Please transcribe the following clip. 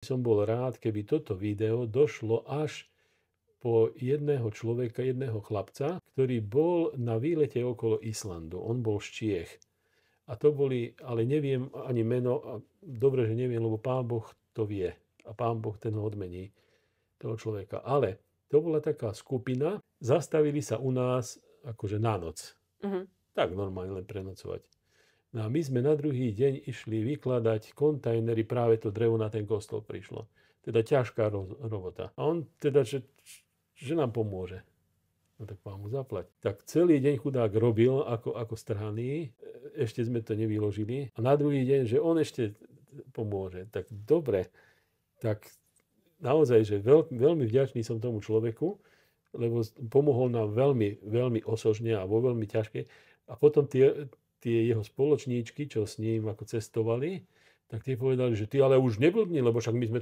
Som bol rád, keby toto video došlo až po jedného človeka, jedného chlapca, ktorý bol na výlete okolo Islandu. On bol z Čiech. A to boli, ale neviem ani meno, a dobre, že neviem, lebo Pán Boh to vie. A Pán Boh ten ho odmení, toho človeka. Ale to bola taká skupina, zastavili sa u nás akože na noc. Tak normálne len prenocovať. No a my sme na druhý deň išli vykladať kontajnery, práve to drevo na ten kostol prišlo. Teda ťažká robota. A on teda, že nám pomôže. No tak Pán mu zaplať. Tak celý deň chudák robil ako strhaný, ešte sme to nevyložili. A na druhý deň, že on ešte pomôže. Tak dobre, tak naozaj, že veľmi vďačný som tomu človeku, lebo pomohol nám veľmi, veľmi osožne a vo veľmi ťažkej. A potom tie jeho spoločníčky, čo s ním ako cestovali, tak tie povedali, že ty ale už neblbni, lebo však my sme